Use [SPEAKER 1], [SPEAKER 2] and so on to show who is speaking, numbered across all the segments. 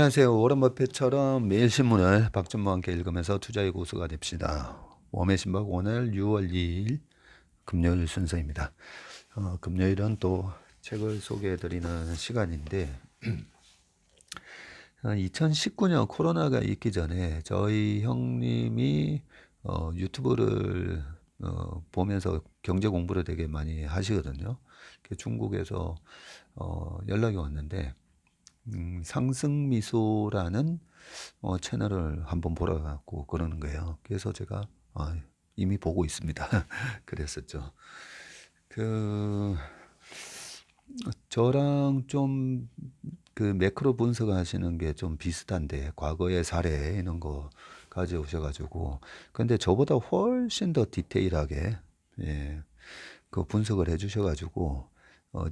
[SPEAKER 1] 안녕하세요. 워런 버핏처럼 매일 신문을 박준모와 함께 읽으면서 투자의 고수가 됩시다. 웜의 신박 오늘 6월 2일 금요일 순서입니다. 금요일은 또 책을 소개해드리는 시간인데 2019년 코로나가 있기 전에 저희 형님이 유튜브를 보면서 경제 공부를 되게 많이 하시거든요. 중국에서 연락이 왔는데 상승미소라는 채널을 한번 보러 갔고 그러는 거예요. 그래서 제가 이미 보고 있습니다. 그랬었죠. 그 저랑 좀 그 매크로 분석하시는 게 좀 비슷한데 과거의 사례 이런 거 가져오셔가지고 근데 저보다 훨씬 더 디테일하게 예, 그 분석을 해주셔가지고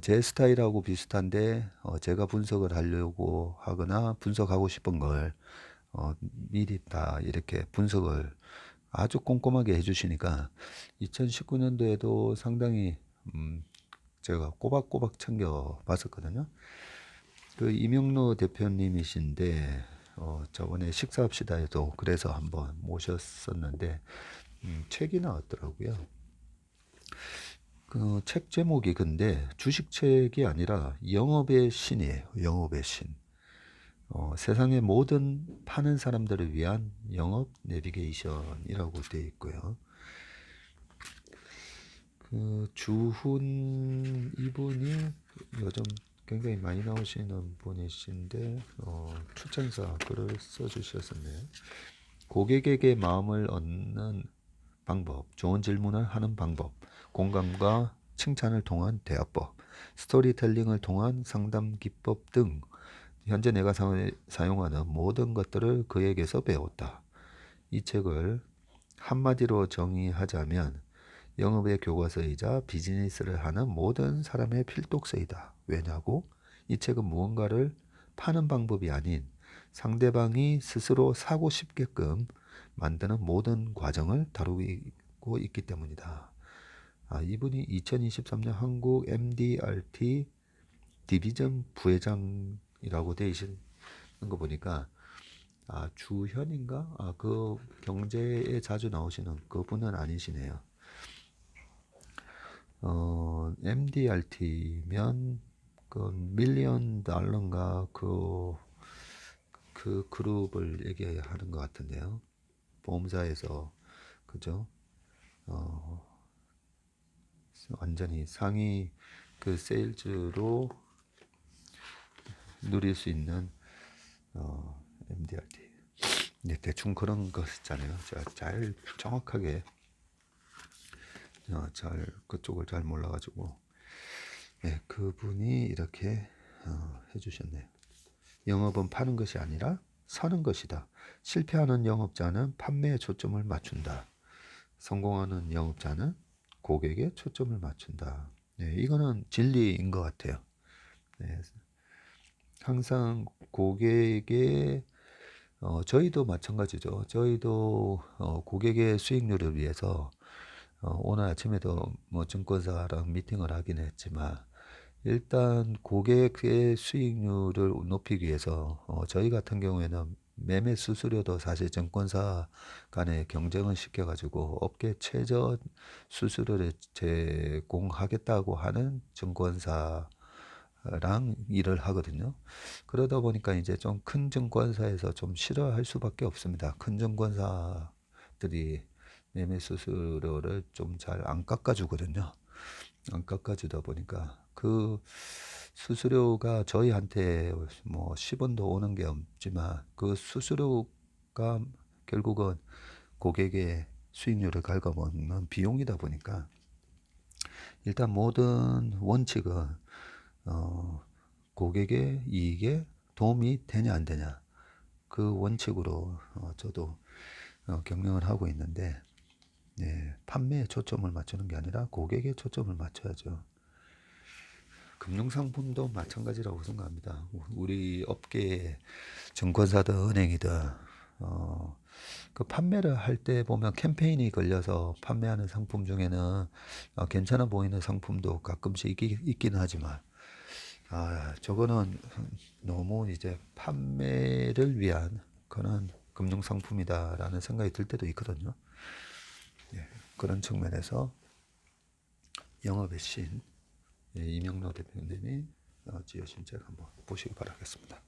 [SPEAKER 1] 제 스타일하고 비슷한데 제가 분석을 하려고 하거나 분석하고 싶은 걸 미리 다 이렇게 분석을 아주 꼼꼼하게 해주시니까 2019년도에도 상당히 제가 꼬박꼬박 챙겨 봤었거든요. 그 이명로 대표님이신데 저번에 식사합시다에도 그래서 한번 모셨었는데 책이 나왔더라고요. 그 책 제목이 근데 주식책이 아니라 영업의 신이에요. 영업의 신. 세상의 모든 파는 사람들을 위한 영업 내비게이션이라고 되어 있고요. 그 주훈 이분이 요즘 굉장히 많이 나오시는 분이신데 추천사 글을 써주셨었네요. 고객에게 마음을 얻는 방법, 좋은 질문을 하는 방법, 공감과 칭찬을 통한 대화법, 스토리텔링을 통한 상담 기법 등 현재 내가 사용하는 모든 것들을 그에게서 배웠다. 이 책을 한마디로 정의하자면 영업의 교과서이자 비즈니스를 하는 모든 사람의 필독서이다. 왜냐고? 이 책은 무언가를 파는 방법이 아닌 상대방이 스스로 사고 싶게끔 만드는 모든 과정을 다루고 있기 때문이다. 이분이 2023년 한국 MDRT 디비전 부회장이라고 되어 있는 거 보니까 주현인가? 그 경제에 자주 나오시는 그분은 아니시네요. MDRT면 그 밀리언 달러인가 그 그룹을 얘기하는 것 같은데요. 보험사에서 그죠? 완전히 상위 그 세일즈로 누릴 수 있는 MDRT. 네, 대충 그런 것 있잖아요. 제가 잘 정확하게 잘 그쪽을 잘 몰라가지고 네, 그분이 이렇게 해주셨네요. 영업은 파는 것이 아니라 사는 것이다. 실패하는 영업자는 판매에 초점을 맞춘다. 성공하는 영업자는 고객에 초점을 맞춘다. 네, 이거는 진리인 것 같아요. 네, 항상 고객의 저희도 마찬가지죠. 저희도 고객의 수익률을 위해서 오늘 아침에도 뭐 증권사랑 미팅을 하긴 했지만 일단 고객의 수익률을 높이기 위해서 저희 같은 경우에는 매매 수수료도 사실 증권사 간에 경쟁을 시켜가지고 업계 최저 수수료를 제공하겠다고 하는 증권사랑 일을 하거든요. 그러다 보니까 이제 좀 큰 증권사에서 좀 싫어할 수밖에 없습니다. 큰 증권사들이 매매 수수료를 좀 잘 안 깎아주거든요. 안 깎아주다 보니까 그 수수료가 저희한테 뭐 10원도 오는 게 없지만 그 수수료가 결국은 고객의 수익률을 갉아먹는 비용이다 보니까 일단 모든 원칙은 고객의 이익에 도움이 되냐 안 되냐 그 원칙으로 저도 경영을 하고 있는데 네, 판매에 초점을 맞추는 게 아니라 고객에 초점을 맞춰야죠. 금융상품도 마찬가지라고 생각합니다. 우리 업계에 증권사든 은행이든 그 판매를 할 때 보면 캠페인이 걸려서 판매하는 상품 중에는 괜찮아 보이는 상품도 가끔씩 있기는 하지만 저거는 너무 이제 판매를 위한 그런 금융 상품이다라는 생각이 들 때도 있거든요. 예, 그런 측면에서 영업의 신 이명로 대표님이 지으신 책 한번 보시기 바라겠습니다.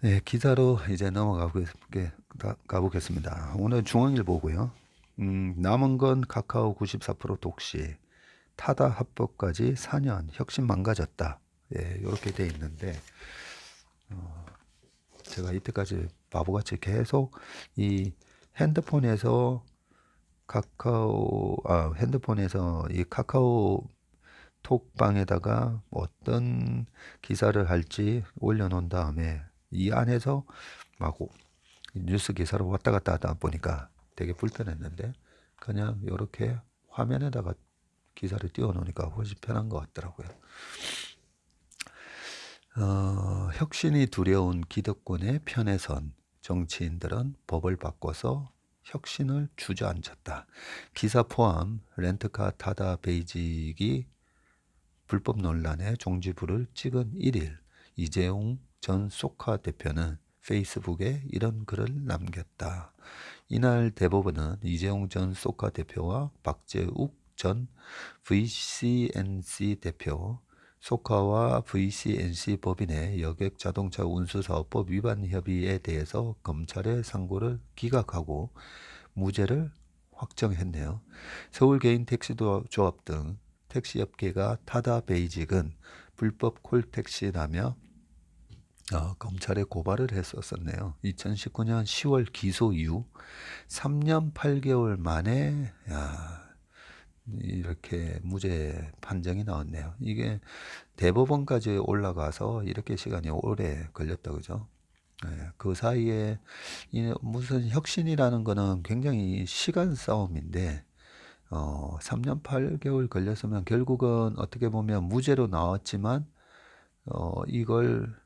[SPEAKER 1] 네, 기사로 이제 가보겠습니다. 오늘 중앙일보고요. 남은 건 카카오 94% 독시, 타다 합법까지 4년, 혁신 망가졌다. 예, 이렇게 돼 있는데 제가 이때까지 바보같이 계속 이 핸드폰에서 이 카카오 톡방에다가 어떤 기사를 할지 올려놓은 다음에 이 안에서 막 뉴스 기사를 왔다 갔다 하다 보니까 되게 불편했는데 그냥 이렇게 화면에다가 기사를 띄워놓으니까 훨씬 편한 것 같더라고요. 혁신이 두려운 기득권의 편에 선 정치인들은 법을 바꿔서 혁신을 주저앉혔다. 기사 포함 렌트카 타다 베이직이 불법 논란에 종지부를 찍은 1일 이재용 전 소카 대표는 페이스북에 이런 글을 남겼다. 이날 대법원은 이재용 전 소카 대표와 박재욱 전 VCNC 대표, 소카와 VCNC 법인의 여객 자동차 운수사업법 위반 협의에 대해서 검찰의 상고를 기각하고 무죄를 확정했네요. 서울 개인 택시조합 등 택시업계가 타다 베이직은 불법 콜택시라며 검찰에 고발을 했었네요. 2019년 10월 기소 이후 3년 8개월 만에 이렇게 무죄 판정이 나왔네요. 이게 대법원까지 올라가서 이렇게 시간이 오래 걸렸다 그죠? 네, 그 사이에 무슨 혁신이라는 거는 굉장히 시간 싸움인데 3년 8개월 걸렸으면 결국은 어떻게 보면 무죄로 나왔지만 이걸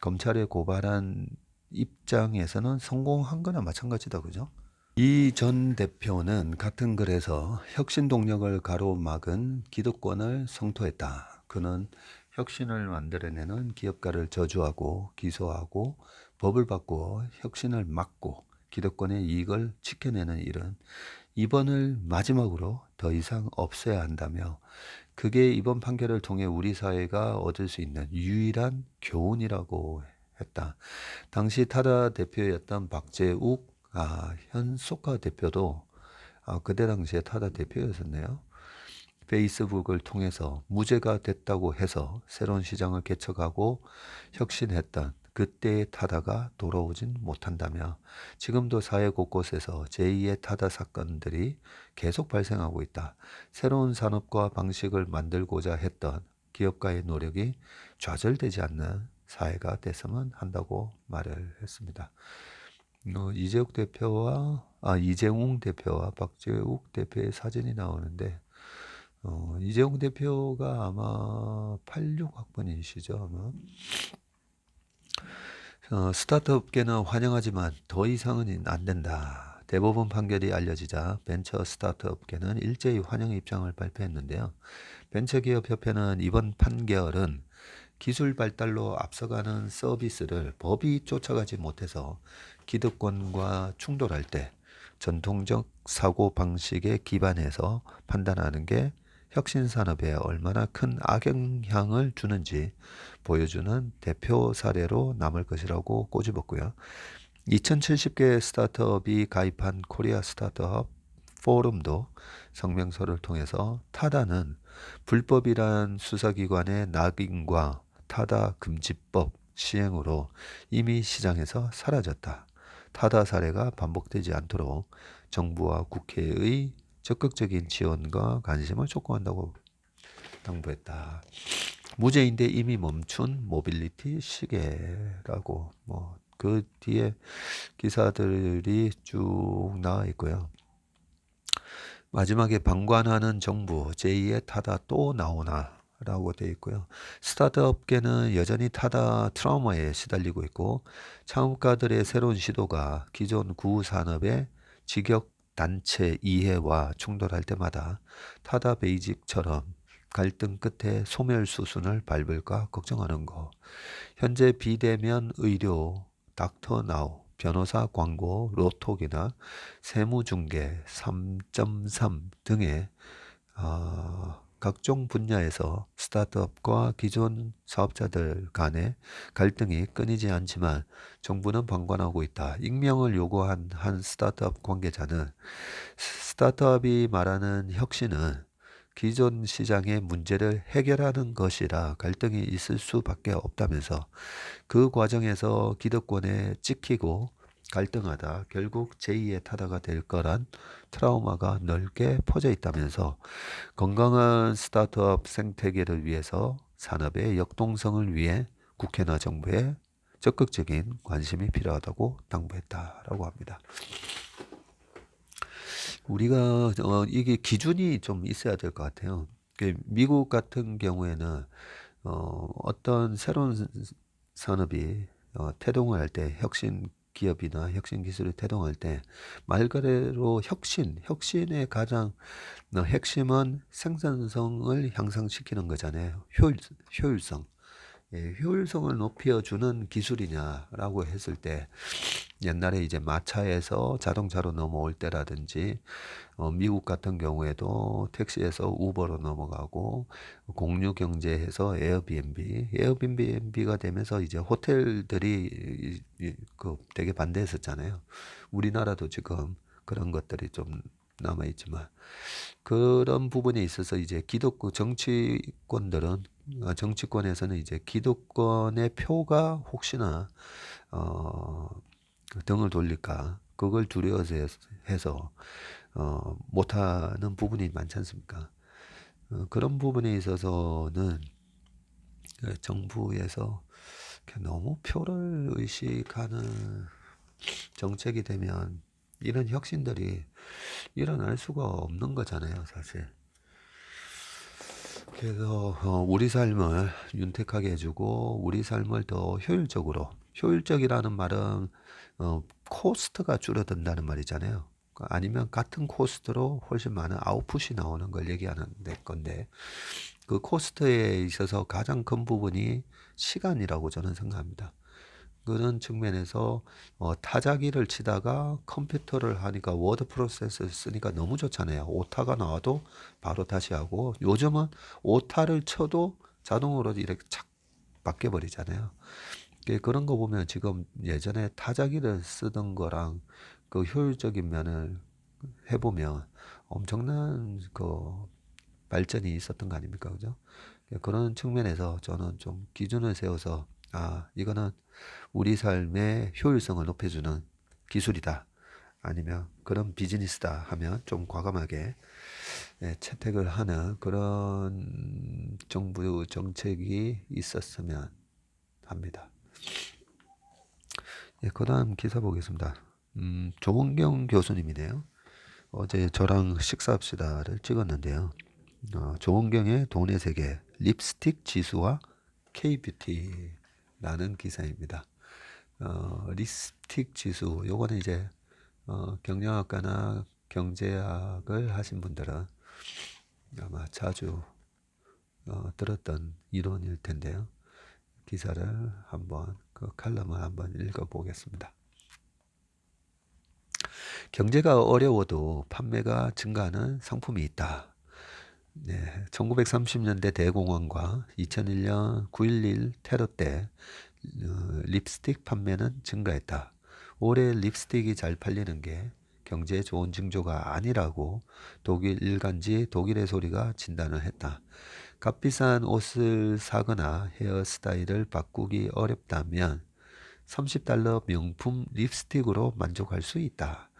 [SPEAKER 1] 검찰에 고발한 입장에서는 성공한 거나 마찬가지다 그죠? 이 전 대표는 같은 글에서 혁신 동력을 가로막은 기득권을 성토했다. 그는 혁신을 만들어내는 기업가를 저주하고 기소하고 법을 바꾸어 혁신을 막고 기득권의 이익을 지켜내는 일은 이번을 마지막으로 더 이상 없어야 한다며 그게 이번 판결을 통해 우리 사회가 얻을 수 있는 유일한 교훈이라고 했다. 당시 타다 대표였던 박재욱 현 소카 대표도 그때 당시에 타다 대표였었네요. 페이스북을 통해서 무죄가 됐다고 해서 새로운 시장을 개척하고 혁신했던 그때의 타다가 돌아오진 못한다며 지금도 사회 곳곳에서 제2의 타다 사건들이 계속 발생하고 있다. 새로운 산업과 방식을 만들고자 했던 기업가의 노력이 좌절되지 않는 사회가 됐으면 한다고 말을 했습니다. 이재용 대표와 박재욱 대표의 사진이 나오는데 이재용 대표가 아마 86학번이시죠 아마. 스타트업계는 환영하지만 더 이상은 안 된다. 대법원 판결이 알려지자 벤처 스타트업계는 일제히 환영 입장을 발표했는데요. 벤처기업협회는 이번 판결은 기술 발달로 앞서가는 서비스를 법이 쫓아가지 못해서 기득권과 충돌할 때 전통적 사고방식에 기반해서 판단하는 게 혁신산업에 얼마나 큰 악영향을 주는지 보여주는 대표 사례로 남을 것이라고 꼬집었고요. 2070개 스타트업이 가입한 코리아 스타트업 포럼도 성명서를 통해서 타다는 불법이란 수사기관의 낙인과 타다 금지법 시행으로 이미 시장에서 사라졌다. 타다 사례가 반복되지 않도록 정부와 국회의 적극적인 지원과 관심을 촉구한다고 당부했다. 무죄인데 이미 멈춘 모빌리티 시계라고 그 뒤에 기사들이 쭉 나와 있고요. 마지막에 방관하는 정부 제2의 타다 또 나오나 라고 되어 있고요. 스타트업계는 여전히 타다 트라우마에 시달리고 있고 창업가들의 새로운 시도가 기존 구산업의 직역 단체 이해와 충돌할 때마다 타다 베이직처럼 갈등 끝에 소멸 수순을 밟을까 걱정하는 거. 현재 비대면 의료, 닥터나우, 변호사 광고, 로톡이나 세무중개 3.3 등의 각종 분야에서 스타트업과 기존 사업자들 간의 갈등이 끊이지 않지만 정부는 방관하고 있다. 익명을 요구한 한 스타트업 관계자는 스타트업이 말하는 혁신은 기존 시장의 문제를 해결하는 것이라 갈등이 있을 수밖에 없다면서 그 과정에서 기득권에 찍히고 갈등하다 결국 제2의 타다가 될 거란 트라우마가 넓게 퍼져 있다면서 건강한 스타트업 생태계를 위해서 산업의 역동성을 위해 국회나 정부의 적극적인 관심이 필요하다고 당부했다라고 합니다. 우리가 이게 기준이 좀 있어야 될 것 같아요. 미국 같은 경우에는 어떤 새로운 산업이 태동을 할 때 혁신 기업이나 혁신 기술이 태동할 때 말 그대로 혁신의 가장 핵심은 생산성을 향상시키는 거잖아요. 효율성. 예, 효율성을 높여주는 기술이냐라고 했을 때 옛날에 이제 마차에서 자동차로 넘어올 때라든지 미국 같은 경우에도 택시에서 우버로 넘어가고 공유 경제에서 에어비앤비가 되면서 이제 호텔들이 되게 반대했었잖아요. 우리나라도 지금 그런 것들이 좀 남아 있지만 그런 부분에 있어서 이제 정치권에서는 이제 기득권의 표가 혹시나 등을 돌릴까 그걸 두려워서 해서 못하는 부분이 많지 않습니까? 그런 부분에 있어서는 정부에서 너무 표를 의식하는 정책이 되면 이런 혁신들이 일어날 수가 없는 거잖아요, 사실. 그래서 우리 삶을 윤택하게 해주고 우리 삶을 더 효율적이라는 말은 코스트가 줄어든다는 말이잖아요. 아니면 같은 코스트로 훨씬 많은 아웃풋이 나오는 걸 얘기하는 건데 그 코스트에 있어서 가장 큰 부분이 시간이라고 저는 생각합니다. 그런 측면에서 타자기를 치다가 컴퓨터를 하니까 워드 프로세스를 쓰니까 너무 좋잖아요. 오타가 나와도 바로 다시 하고 요즘은 오타를 쳐도 자동으로 이렇게 착 바뀌어버리잖아요. 그런 거 보면 지금 예전에 타자기를 쓰던 거랑 그 효율적인 면을 해보면 엄청난 그 발전이 있었던 거 아닙니까? 그죠? 그런 측면에서 저는 좀 기준을 세워서 이거는 우리 삶의 효율성을 높여주는 기술이다. 아니면 그런 비즈니스다 하면 좀 과감하게 채택을 하는 그런 정부 정책이 있었으면 합니다. 그 다음 기사 보겠습니다. 조원경 교수님이네요. 어제 저랑 식사합시다를 찍었는데요. 조원경의 돈의 세계, 립스틱 지수와 K뷰티라는 기사입니다. 립스틱 지수, 요거는 이제 경영학과나 경제학을 하신 분들은 아마 자주 들었던 이론일 텐데요. 기사를 한번 그 칼럼을 한번 읽어보겠습니다. 경제가 어려워도 판매가 증가하는 상품이 있다. 네, 1930년대 대공황과 2001년 9.11 테러 때 립스틱 판매는 증가했다. 올해 립스틱이 잘 팔리는 게 경제에 좋은 징조가 아니라고 독일 일간지 독일의 소리가 진단을 했다. 값비싼 옷을 사거나 헤어스타일을 바꾸기 어렵다면 $30 명품 립스틱으로 만족할 수 있다.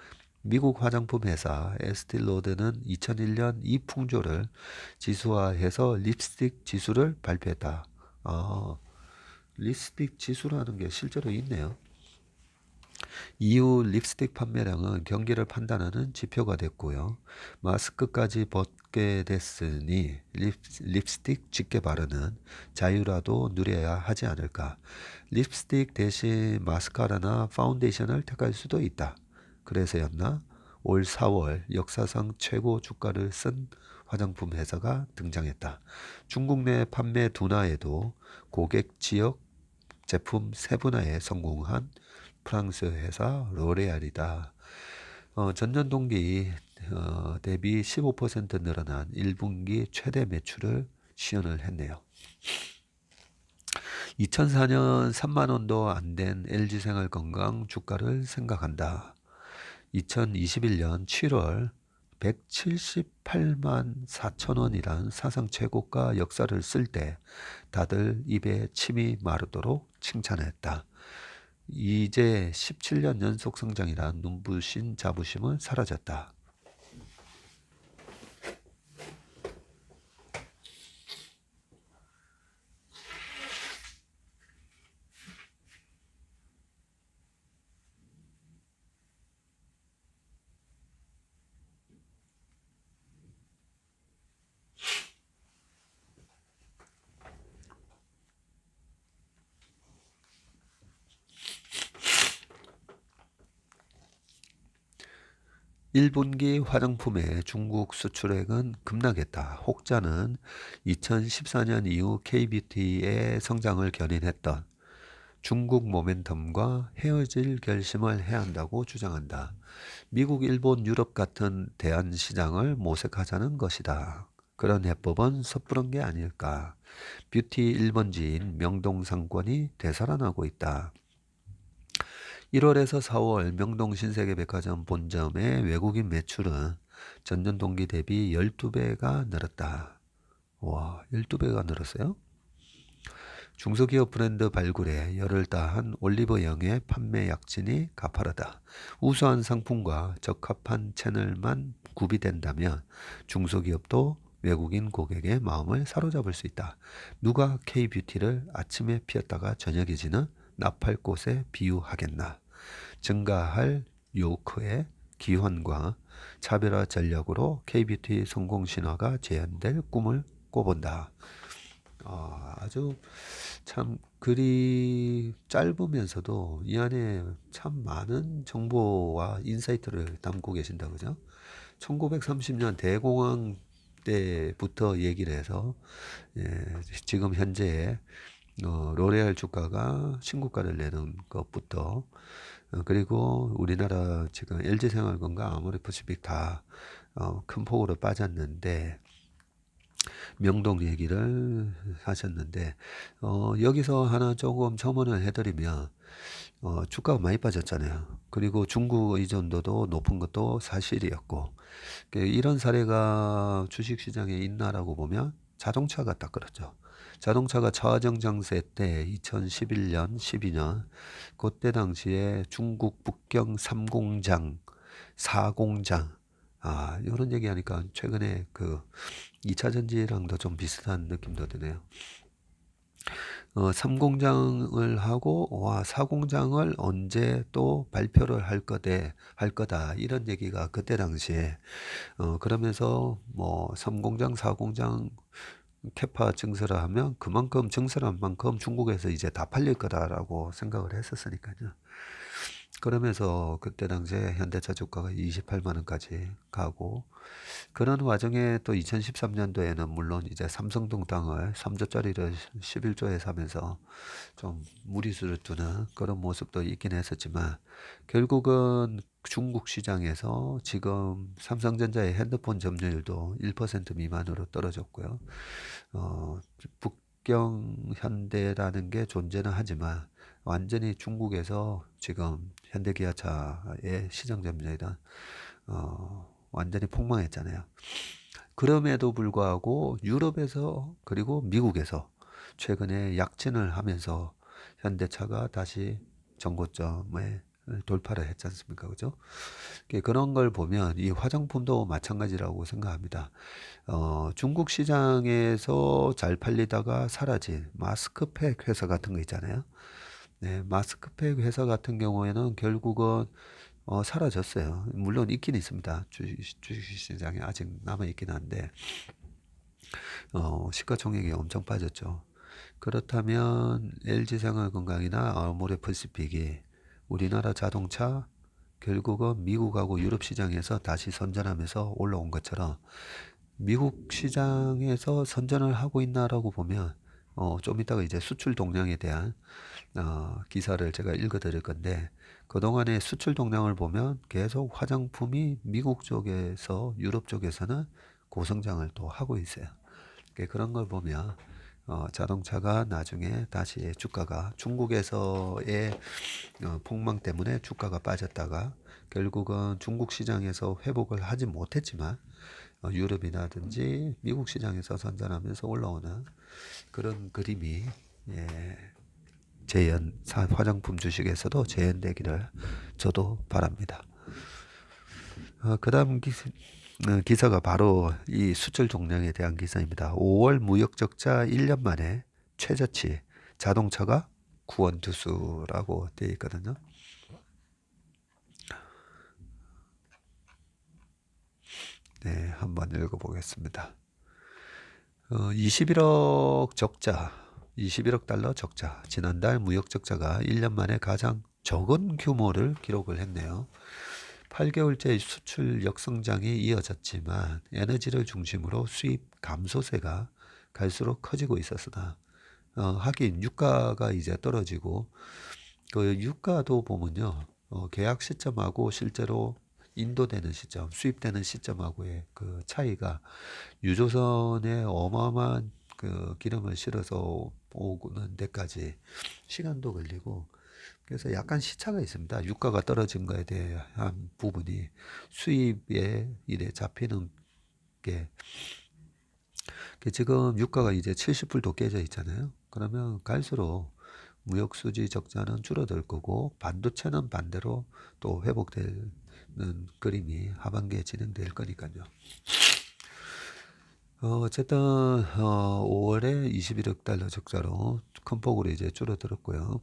[SPEAKER 1] 미국 화장품 회사 에스틸로드는 2001년 이 풍조를 지수화해서 립스틱 지수를 발표했다. 립스틱 지수라는 게 실제로 있네요. 이후 립스틱 판매량은 경기를 판단하는 지표가 됐고요. 마스크까지 벗게 됐으니 립스틱 짙게 바르는 자유라도 누려야 하지 않을까. 립스틱 대신 마스카라나 파운데이션을 택할 수도 있다. 그래서였나? 올 4월 역사상 최고 주가를 쓴 화장품 회사가 등장했다. 중국 내 판매 둔화에도 고객 지역 제품 세분화에 성공한 프랑스 회사 로레알이다. 전년 동기 대비 15% 늘어난 1분기 최대 매출을 시현을 했네요. 2004년 3만 원도 안 된 LG생활건강 주가를 생각한다. 2021년 7월 178만 4천 원이란 사상 최고가 역사를 쓸 때 다들 입에 침이 마르도록 칭찬했다. 이제 17년 연속 성장이란 눈부신 자부심은 사라졌다. (1분기) 화장품의 중국 수출액은 급락했다. 혹자는 2014년 이후 K뷰티의 성장을 견인했던 중국 모멘텀과 헤어질 결심을 해야 한다고 주장한다. 미국, 일본, 유럽 같은 대안시장을 모색하자는 것이다. 그런 해법은 섣부른 게 아닐까. 뷰티 1번지인 명동상권이 되살아나고 있다. 1월에서 4월 명동 신세계백화점 본점의 외국인 매출은 전년 동기 대비 12배가 늘었다. 와, 12배가 늘었어요? 중소기업 브랜드 발굴에 열을 다한 올리브영의 판매 약진이 가파르다. 우수한 상품과 적합한 채널만 구비된다면 중소기업도 외국인 고객의 마음을 사로잡을 수 있다. 누가 K뷰티를 아침에 피웠다가 저녁에 지는 나팔꽃에 비유하겠나. 증가할 요크의 기환과 차별화 전략으로 K뷰티 성공 신화가 재현될 꿈을 꿔본다. 아주 참 글이 짧으면서도 이 안에 참 많은 정보와 인사이트를 담고 계신다, 그죠? 1930년 대공황 때부터 얘기를 해서 지금 현재 로레알 주가가 신고가를 내는 것부터 그리고 우리나라 지금 LG생활건강 아모레퍼시픽 다 큰 폭으로 빠졌는데 명동 얘기를 하셨는데 여기서 하나 조금 첨언을 해드리면 주가가 많이 빠졌잖아요. 그리고 중국 의존도도 높은 것도 사실이었고 이런 사례가 주식시장에 있나라고 보면 자동차가 딱 그렇죠. 자동차가 저하정장세 때 2011년, 12년 그때 당시에 중국 북경 3공장, 4공장 이런 얘기하니까 최근에 그 2차 전지랑도 좀 비슷한 느낌도 드네요. 3공장을 하고 4공장을 언제 또 발표를 할 거다 이런 얘기가 그때 당시에 그러면서 뭐 3공장, 4공장 캐파 증설을 하면 그만큼 증설한 만큼 중국에서 이제 다 팔릴 거다라고 생각을 했었으니까요. 그러면서 그때 당시에 현대차 주가가 28만 원까지 가고 그런 와중에 또 2013년도에는 물론 이제 삼성동 땅을 3조짜리를 11조에 사면서 좀 무리수를 두는 그런 모습도 있긴 했었지만 결국은 중국 시장에서 지금 삼성전자의 핸드폰 점유율도 1% 미만으로 떨어졌고요. 북경 현대라는 게 존재는 하지만 완전히 중국에서 지금 현대기아차의 시장 점유율은 완전히 폭망했잖아요. 그럼에도 불구하고 유럽에서 그리고 미국에서 최근에 약진을 하면서 현대차가 다시 정고점에 돌파를 했지 않습니까? 그죠? 그런 걸 보면 이 화장품도 마찬가지라고 생각합니다. 중국 시장에서 잘 팔리다가 사라진 마스크팩 회사 같은 거 있잖아요. 네, 마스크팩 회사 같은 경우에는 결국은 사라졌어요. 물론 있긴 있습니다. 주식시장에 아직 남아있긴 한데 시가총액이 엄청 빠졌죠. 그렇다면 LG생활건강이나 아모레퍼시픽이 우리나라 자동차 결국은 미국하고 유럽 시장에서 다시 선전하면서 올라온 것처럼 미국 시장에서 선전을 하고 있나라고 보면 좀 이따가 이제 수출 동향에 대한 기사를 제가 읽어 드릴 건데 그동안의 수출 동향을 보면 계속 화장품이 미국 쪽에서 유럽 쪽에서는 고성장을 또 하고 있어요. 그런 걸 보면 자동차가 나중에 다시 주가가 중국에서의 폭망 때문에 주가가 빠졌다가 결국은 중국 시장에서 회복을 하지 못했지만 유럽이라든지 미국 시장에서 선전하면서 올라오는 그런 그림이 예, 화장품 주식에서도 재현되기를 저도 바랍니다. 그 다음 기사가 바로 이 수출 동향에 대한 기사입니다. 5월 무역 적자 1년 만에 최저치 자동차가 구원투수라고 되어 있거든요. 네, 한번 읽어보겠습니다. 21억 적자, 21억 달러 적자. 지난달 무역 적자가 1년 만에 가장 적은 규모를 기록을 했네요. 8개월째 수출 역성장이 이어졌지만 에너지를 중심으로 수입 감소세가 갈수록 커지고 있었으나 하긴 유가가 이제 떨어지고 그 유가도 보면요. 계약 시점하고 실제로 인도되는 시점, 수입되는 시점하고의 그 차이가 유조선에 어마어마한 그 기름을 실어서 오는 데까지 시간도 걸리고 그래서 약간 시차가 있습니다. 유가가 떨어진 거에 대한 부분이 수입에 이래 잡히는 게 지금 유가가 이제 70불도 깨져 있잖아요. 그러면 갈수록 무역 수지 적자는 줄어들 거고 반도체는 반대로 또 회복되는 그림이 하반기에 진행될 거니까요. 어쨌든 5월에 21억 달러 적자로 큰 폭으로 이제 줄어들었고요.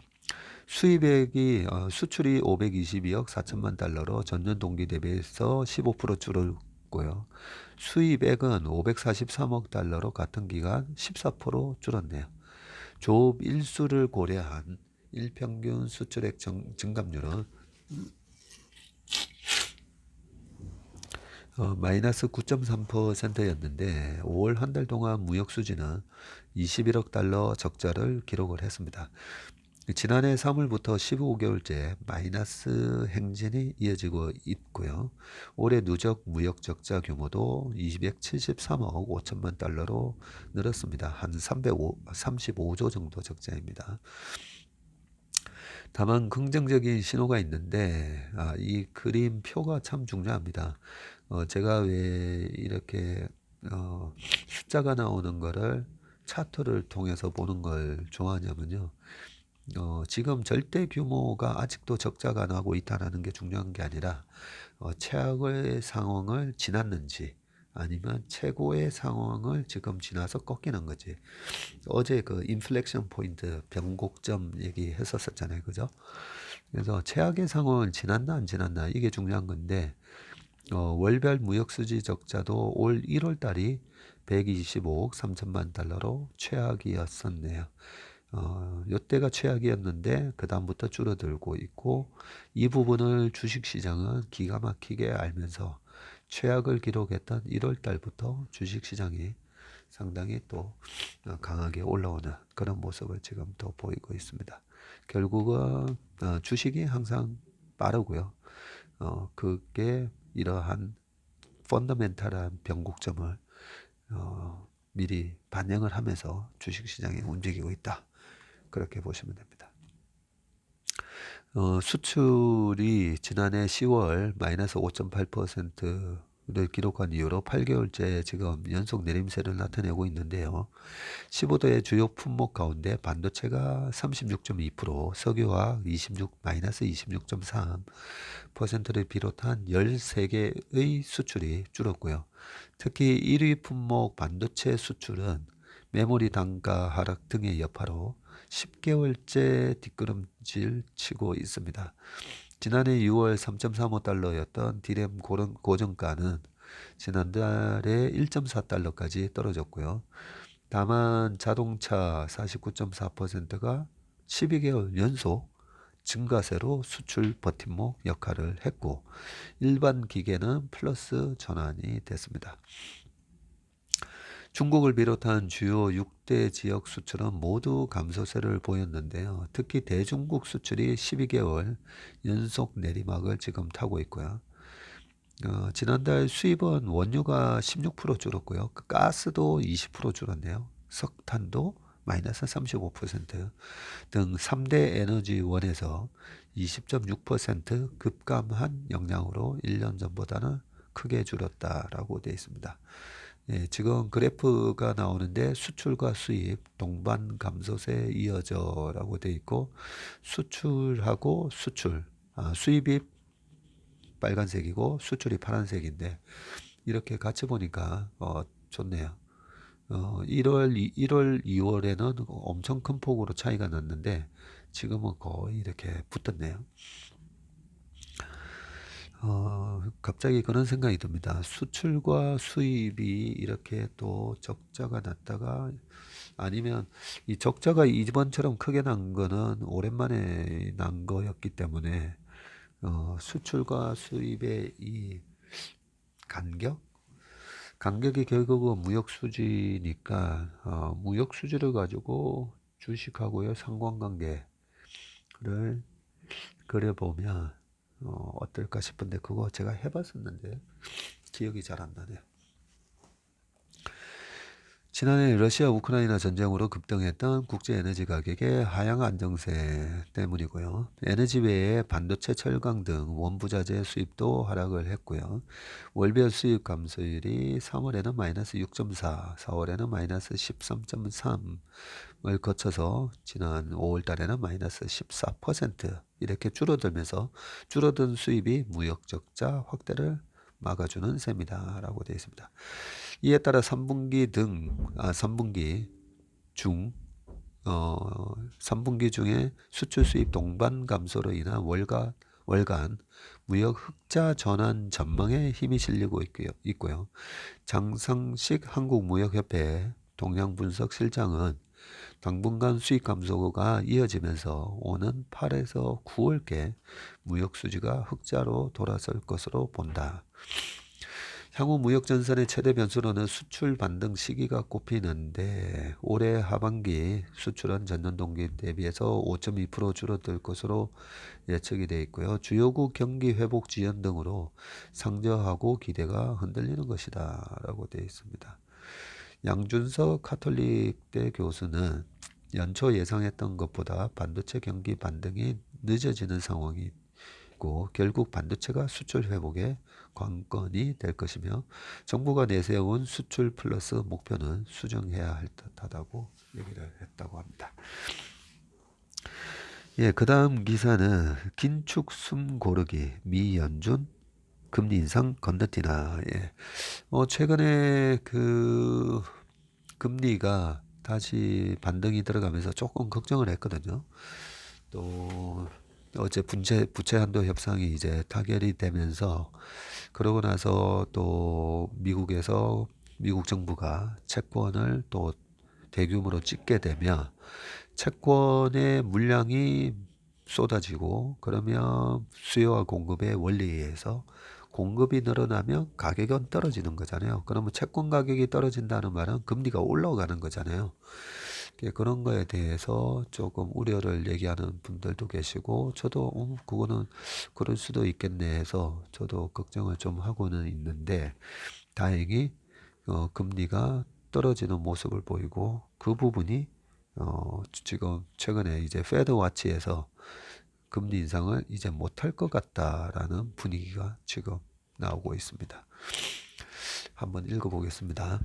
[SPEAKER 1] 수입액이 수출이 522억 4천만 달러로 전년 동기 대비해서 15% 줄었고요. 수입액은 543억 달러로 같은 기간 14% 줄었네요. 조업 일수를 고려한 일평균 수출액 증감률은 마이너스 9.3%였는데 5월 한 달 동안 무역 수지는 21억 달러 적자를 기록을 했습니다. 지난해 3월부터 15개월째 마이너스 행진이 이어지고 있고요. 올해 누적 무역 적자 규모도 273억 5천만 달러로 늘었습니다. 한 35조 정도 적자입니다. 다만 긍정적인 신호가 있는데 이 그림표가 참 중요합니다. 제가 왜 이렇게 숫자가 나오는 거를 차트를 통해서 보는 걸 좋아하냐면요. 지금 절대 규모가 아직도 적자가 나고 있다는 게 중요한 게 아니라 최악의 상황을 지났는지 아니면 최고의 상황을 지금 지나서 꺾이는 거지. 어제 그 인플렉션 포인트 변곡점 얘기했었잖아요. 그죠? 그래서 최악의 상황을 지났나 안 지났나 이게 중요한 건데 월별 무역 수지 적자도 올 1월 달이 125억 3천만 달러로 최악이었었네요. 요때가 최악이었는데 그 다음부터 줄어들고 있고 이 부분을 주식시장은 기가 막히게 알면서 최악을 기록했던 1월 달부터 주식시장이 상당히 또 강하게 올라오는 그런 모습을 지금 또 보이고 있습니다. 결국은 주식이 항상 빠르고요. 그게 이러한 펀더멘탈한 변곡점을 미리 반영을 하면서 주식시장이 움직이고 있다. 그렇게 보시면 됩니다. 수출이 지난해 10월 마이너스 5.8%를 기록한 이후로 8개월째 지금 연속 내림세를 나타내고 있는데요. 15도의 주요 품목 가운데 반도체가 36.2%, 석유화학 마이너스 26.3%를 비롯한 13개의 수출이 줄었고요. 특히 1위 품목 반도체 수출은 메모리 단가 하락 등의 여파로 10개월째 뒷걸음질 치고 있습니다. 지난해 6월 3.35달러였던 디램 고정가는 지난달에 1.4달러까지 떨어졌고요. 다만 자동차 49.4%가 12개월 연속 증가세로 수출 버팀목 역할을 했고 일반 기계는 플러스 전환이 됐습니다. 중국을 비롯한 주요 6대 지역 수출은 모두 감소세를 보였는데요. 특히 대중국 수출이 12개월 연속 내리막을 지금 타고 있고요. 지난달 수입은 원유가 16% 줄었고요. 가스도 20% 줄었네요. 석탄도 마이너스 35%등 3대 에너지원에서 20.6% 급감한 영향으로 1년 전보다는 크게 줄었다라고 되어 있습니다. 예, 지금 그래프가 나오는데 수출과 수입 동반 감소세 이어져라고 되어 있고 수출하고 수입이 빨간색이고 수출이 파란색인데 이렇게 같이 보니까 좋네요. 1월, 2월에는 엄청 큰 폭으로 차이가 났는데 지금은 거의 이렇게 붙었네요. 갑자기 그런 생각이 듭니다. 수출과 수입이 이렇게 또 적자가 났다가 아니면 이 적자가 이번처럼 크게 난 거는 오랜만에 난 거였기 때문에 수출과 수입의 이 간격이 결국은 무역 수지니까 무역 수지를 가지고 주식하고의 상관관계를 그려보면 어떨까 싶은데 그거 제가 해봤었는데 기억이 잘 안 나네요. 지난해 러시아 우크라이나 전쟁으로 급등했던 국제 에너지 가격의 하향 안정세 때문이고요. 에너지 외에 반도체, 철강 등 원부자재 수입도 하락을 했고요. 월별 수입 감소율이 3월에는 마이너스 6.4, 4월에는 마이너스 13.3을 거쳐서 지난 5월 달에는 마이너스 14% 이렇게 줄어들면서 줄어든 수입이 무역 적자 확대를 막아주는 셈이다라고 되어 있습니다. 이에 따라 3분기 중에 수출 수입 동반 감소로 인한 월간 무역 흑자 전환 전망에 힘이 실리고 있고요. 장성식 한국무역협회 동향분석 실장은 당분간 수익 감소가 이어지면서 오는 8에서 9월께 무역 수지가 흑자로 돌아설 것으로 본다. 향후 무역 전선의 최대 변수로는 수출 반등 시기가 꼽히는데 올해 하반기 수출은 전년 동기 대비해서 5.2% 줄어들 것으로 예측이 되어 있고요. 주요국 경기 회복 지연 등으로 상저하고 기대가 흔들리는 것이다 라고 되어 있습니다. 양준석 카톨릭대 교수는 연초 예상했던 것보다 반도체 경기 반등이 늦어지는 상황이고 결국 반도체가 수출 회복의 관건이 될 것이며 정부가 내세운 수출 플러스 목표는 수정해야 할 듯하다고 얘기를 했다고 합니다. 예, 그 다음 기사는 긴축 숨 고르기 미연준 금리 인상 건너뛰나. 예. 최근에 그 금리가 다시 반등이 들어가면서 조금 걱정을 했거든요. 또 어제 부채 한도 협상이 이제 타결이 되면서 그러고 나서 또 미국 정부가 채권을 또 대규모로 찍게 되면 채권의 물량이 쏟아지고 그러면 수요와 공급의 원리에 의해서 공급이 늘어나면 가격은 떨어지는 거잖아요. 그러면 채권 가격이 떨어진다는 말은 금리가 올라가는 거잖아요. 그런 거에 대해서 조금 우려를 얘기하는 분들도 계시고 저도 그거는 그럴 수도 있겠네 해서 저도 걱정을 좀 하고는 있는데 다행히 금리가 떨어지는 모습을 보이고 그 부분이 지금 최근에 이제 페드 와치에서 금리 인상을 이제 못할 것 같다라는 분위기가 지금 나오고 있습니다. 한번 읽어보겠습니다.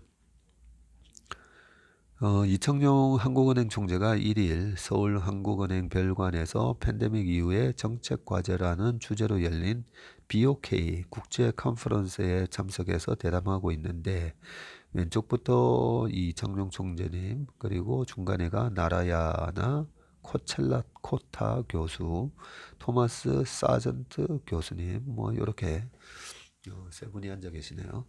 [SPEAKER 1] 이청용 한국은행 총재가 1일 서울한국은행 별관에서 팬데믹 이후의 정책과제라는 주제로 열린 BOK 국제 컨퍼런스에 참석해서 대담하고 있는데 왼쪽부터 이청용 총재님 그리고 중간에가 나라야나 코타 교수, 토마스 사전트 교수님 뭐 이렇게 세 분이 앉아 계시네요.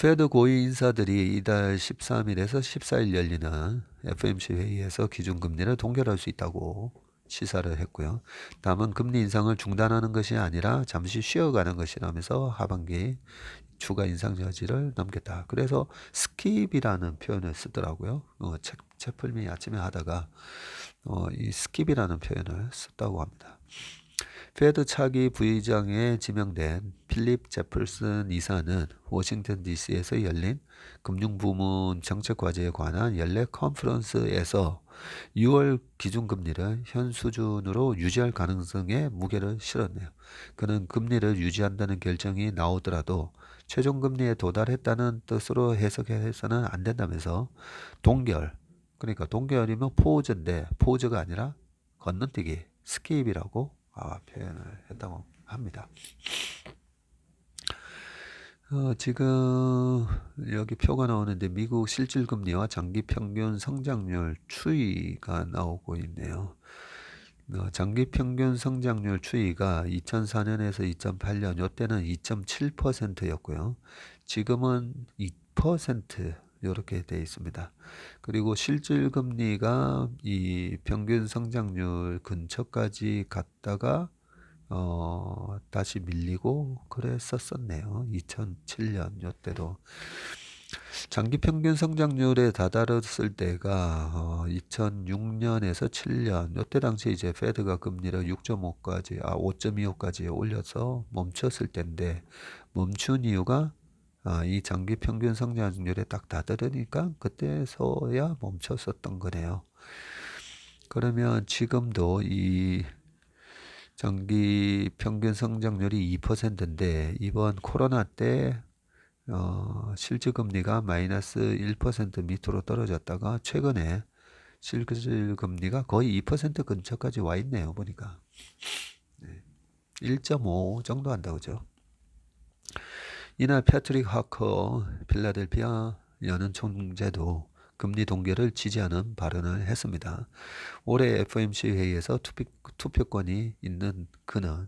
[SPEAKER 1] 페드 고위 인사들이 이달 13일에서 14일 열리는 FOMC 회의에서 기준금리를 동결할 수 있다고 시사를 했고요. 다만 금리 인상을 중단하는 것이 아니라 잠시 쉬어가는 것이라면서 하반기 추가 인상 여지를 넘겼다. 그래서 스킵이라는 표현을 쓰더라고요. 채플미 아침에 하다가 이 스킵이라는 표현을 썼다고 합니다. 페드 차기 부의장에 지명된 필립 제플슨 이사는 워싱턴 DC에서 열린 금융부문 정책과제에 관한 연례 컨퍼런스에서 6월 기준금리를 현 수준으로 유지할 가능성에 무게를 실었네요. 그는 금리를 유지한다는 결정이 나오더라도 최종금리에 도달했다는 뜻으로 해석해서는 안 된다면서 동결, 그러니까 동결이면 포즈인데 포즈가 아니라 건너뛰기, 스킵이라고 표현을 했다고 합니다. 지금 여기 표가 나오는데 미국 실질금리와 장기평균 성장률 추이가 나오고 있네요. 장기평균 성장률 추이가 2004년에서 2008년 이때는 2.7%였고요. 지금은 2% 이렇게 되어 있습니다. 그리고 실질금리가 이 평균 성장률 근처까지 갔다가 다시 밀리고 그랬었네요. 2007년 이때도 장기 평균 성장률에 다다랐을 때가 2006년에서 7년 이때 당시 이제 페드가 금리를 5.25까지 올려서 멈췄을 때인데 멈춘 이유가 이 장기 평균 성장률에 딱 다다르니까 그때서야 멈췄었던 거네요. 그러면 지금도 이 장기 평균 성장률이 2%인데 이번 코로나 때 실질금리가 마이너스 1% 밑으로 떨어졌다가 최근에 실질금리가 거의 2% 근처까지 와 있네요. 보니까 1.5 정도 한다고 그죠. 이날 패트릭 하커 필라델피아 연은 총재도 금리 동결을 지지하는 발언을 했습니다. 올해 FOMC 회의에서 투표권이 있는 그는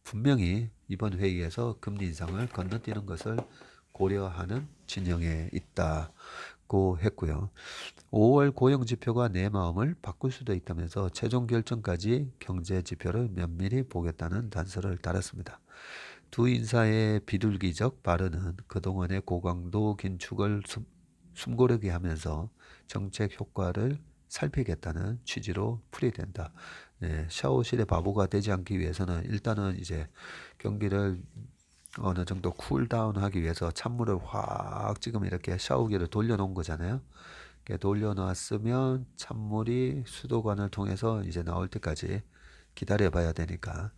[SPEAKER 1] 분명히 이번 회의에서 금리 인상을 건너뛰는 것을 고려하는 진영에 있다고 했고요. 5월 고용지표가 내 마음을 바꿀 수도 있다면서 최종 결정까지 경제지표를 면밀히 보겠다는 단서를 달았습니다. 두 인사의 비둘기적 발언은 그동안의 고강도 긴축을 숨고르게 하면서 정책 효과를 살피겠다는 취지로 풀이된다. 네, 샤워실의 바보가 되지 않기 위해서는 일단은 이제 경기를 어느 정도 쿨다운하기 위해서 찬물을 확 지금 이렇게 샤워기를 돌려놓은 거잖아요. 이렇게 돌려놨으면 찬물이 수도관을 통해서 이제 나올 때까지 기다려봐야 되니까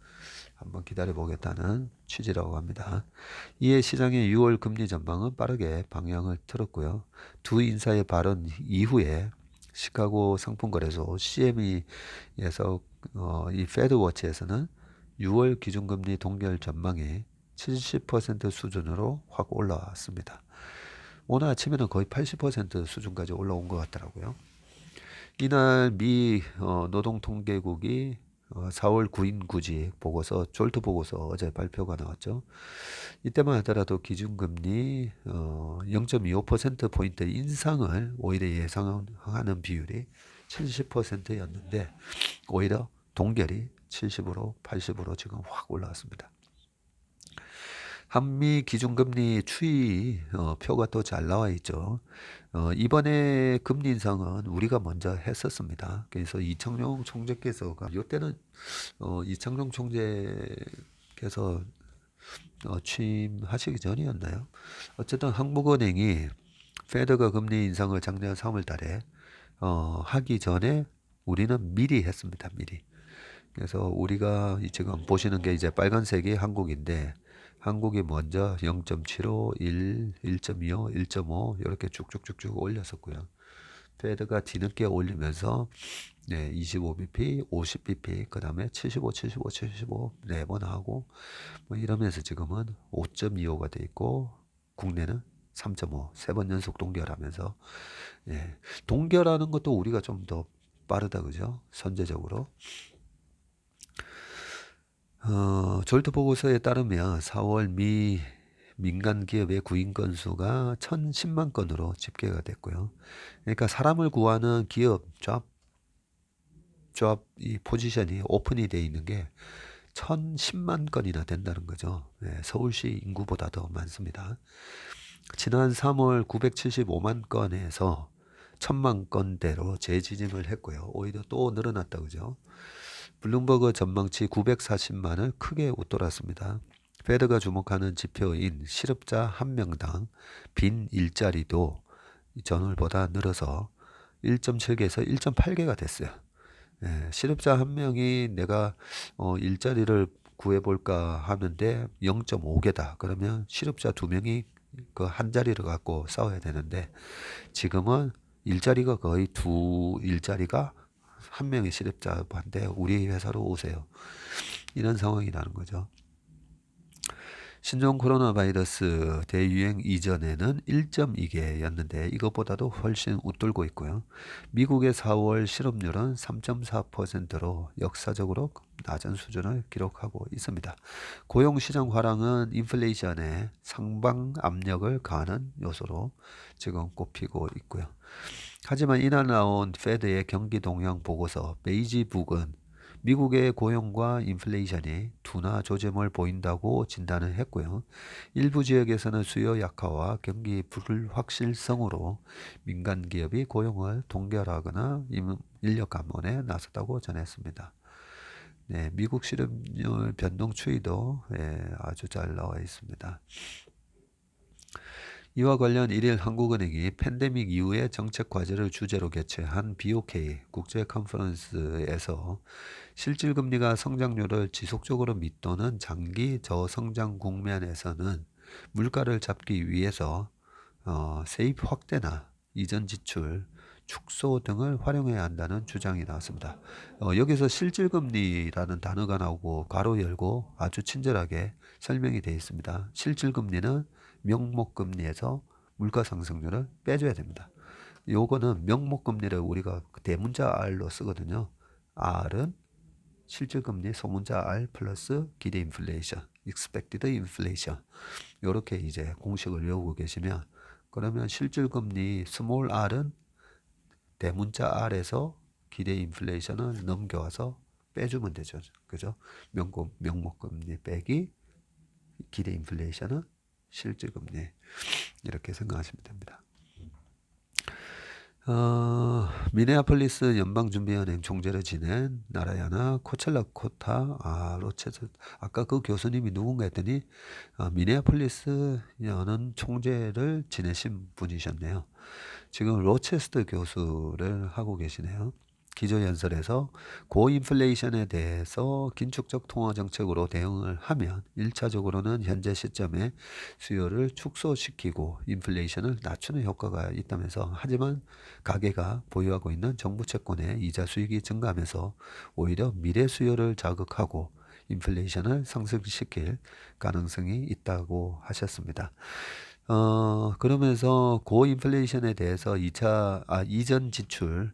[SPEAKER 1] 한번 기다려보겠다는 취지라고 합니다. 이에 시장의 6월 금리 전망은 빠르게 방향을 틀었고요. 두 인사의 발언 이후에 시카고 상품거래소 CME에서 이 페드워치에서는 6월 기준금리 동결 전망이 70% 수준으로 확 올라왔습니다. 오늘 아침에는 거의 80% 수준까지 올라온 것 같더라고요. 이날 미 노동통계국이 4월 9인 구직 보고서, 졸트 보고서 어제 발표가 나왔죠. 이때만 하더라도 기준금리 0.25%포인트 인상을 오히려 예상하는 비율이 70%였는데 오히려 동결이 70으로 80으로 지금 확 올라왔습니다. 한미 기준금리 추이 표가 또 잘 나와 있죠. 이번에 금리 인상은 우리가 먼저 했었습니다. 그래서 이창용 총재께서가 이때는 이창용 총재께서 취임하시기 전이었나요? 어쨌든 한국은행이 페드가 금리 인상을 작년 3월 달에 하기 전에 우리는 미리 했습니다. 미리. 그래서 우리가 지금 보시는 게 이제 빨간색이 한국인데 한국이 먼저 0.75, 1, 1.25, 1.5 이렇게 쭉쭉쭉쭉 올렸었고요. 페드가 뒤늦게 올리면서 25bp, 50bp, 그 다음에 75, 75, 75 4번 하고 뭐 이러면서 지금은 5.25가 돼 있고 국내는 3.5, 3번 연속 동결하면서 동결하는 것도 우리가 좀 더 빠르다 그죠? 선제적으로. 졸트 보고서에 따르면 4월 미 민간 기업의 구인 건수가 1,010만 건으로 집계가 됐고요. 그러니까 사람을 구하는 기업 잡 이 포지션이 오픈이 되어 있는 게 1010만 건이나 된다는 거죠. 예, 서울시 인구보다 더 많습니다. 지난 3월 975만 건에서 1000만 건대로 재지짐을 했고요. 오히려 또 늘어났다 그죠. 블룸버그 전망치 940만을 크게 웃돌았습니다. 페드가 주목하는 지표인 실업자 1명당 빈 일자리도 전월보다 늘어서 1.7개에서 1.8개가 됐어요. 예, 실업자 1명이 내가 일자리를 구해볼까 하는데 0.5개다. 그러면 실업자 2명이 그 한 자리를 갖고 싸워야 되는데 지금은 일자리가 거의 두 일자리가 한 명의 실업자한테 우리 회사로 오세요. 이런 상황이라는 거죠. 신종 코로나 바이러스 대유행 이전에는 1.2개였는데 이것보다도 훨씬 웃돌고 있고요. 미국의 4월 실업률은 3.4%로 역사적으로 낮은 수준을 기록하고 있습니다. 고용시장 화랑은 인플레이션의 상방 압력을 가하는 요소로 지금 꼽히고 있고요. 하지만 이날 나온 페드의 경기 동향 보고서 베이지북은 미국의 고용과 인플레이션이 둔화 조짐을 보인다고 진단을 했고요. 일부 지역에서는 수요 약화와 경기 불확실성으로 민간 기업이 고용을 동결하거나 인력 감원에 나섰다고 전했습니다. 네, 미국 실업률 변동 추이도 아주 잘 나와 있습니다. 이와 관련 1일 한국은행이 팬데믹 이후의 정책 과제를 주제로 개최한 BOK 국제 컨퍼런스에서 실질금리가 성장률을 지속적으로 밑도는 장기 저성장 국면에서는 물가를 잡기 위해서 세입 확대나 이전 지출 축소 등을 활용해야 한다는 주장이 나왔습니다. 여기서 실질금리라는 단어가 나오고 괄호 열고 아주 친절하게 설명이 되어 있습니다. 실질금리는 명목금리에서 물가 상승률을 빼줘야 됩니다. 요거는 명목금리를 우리가 대문자 R로 쓰거든요. R은 실질금리 소문자 R 플러스 기대 인플레이션, expected inflation. 요렇게 이제 공식을 외우고 계시면 그러면 실질금리 스몰 r은 대문자 R에서 기대 인플레이션을 넘겨와서 빼주면 되죠. 그죠? 명목금리 빼기 기대 인플레이션은 실질금리 이렇게 생각하시면 됩니다. 미네아폴리스 연방준비은행 총재를 지낸 나라야나 코첼라코타 로체스 아까 그 교수님이 누군가 했더니 미네아폴리스 연은 총재를 지내신 분이셨네요. 지금 로체스터 교수를 하고 계시네요. 기조연설에서 고인플레이션에 대해서 긴축적 통화 정책으로 대응을 하면 1차적으로는 현재 시점에 수요를 축소시키고 인플레이션을 낮추는 효과가 있다면서 하지만 가계가 보유하고 있는 정부 채권의 이자 수익이 증가하면서 오히려 미래 수요를 자극하고 인플레이션을 상승시킬 가능성이 있다고 하셨습니다. 그러면서 고인플레이션에 대해서 이전 지출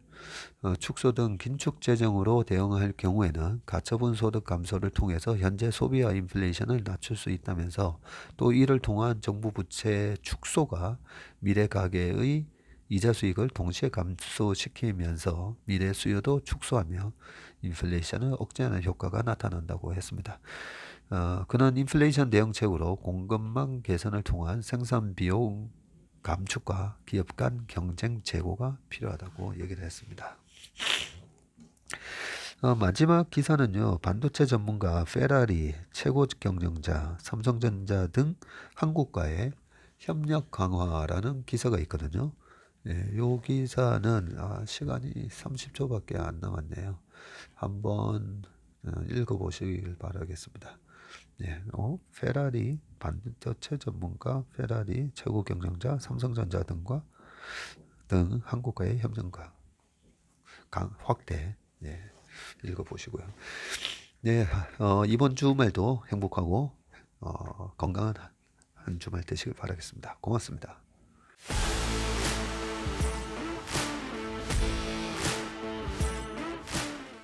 [SPEAKER 1] 축소 등 긴축 재정으로 대응할 경우에는 가처분 소득 감소를 통해서 현재 소비와 인플레이션을 낮출 수 있다면서 또 이를 통한 정부 부채 축소가 미래 가계의 이자 수익을 동시에 감소시키면서 미래 수요도 축소하며 인플레이션을 억제하는 효과가 나타난다고 했습니다. 그는 인플레이션 대응책으로 공급망 개선을 통한 생산 비용 감축과 기업 간 경쟁 제고가 필요하다고 얘기를 했습니다. 마지막 기사는요. 반도체 전문가 페라리, 최고 경영자, 삼성전자 등 한국과의 협력 강화라는 기사가 있거든요. 예, 요 기사는 시간이 30초밖에 안 남았네요. 한번 읽어보시길 바라겠습니다. 예, 페라리, 반도체 전문가, 페라리, 최고 경영자, 삼성전자 등 한국과의 협력과 확대. 예, 읽어보시고요. 네, 이번 주말도 행복하고 건강한 한 주말 되시길 바라겠습니다. 고맙습니다.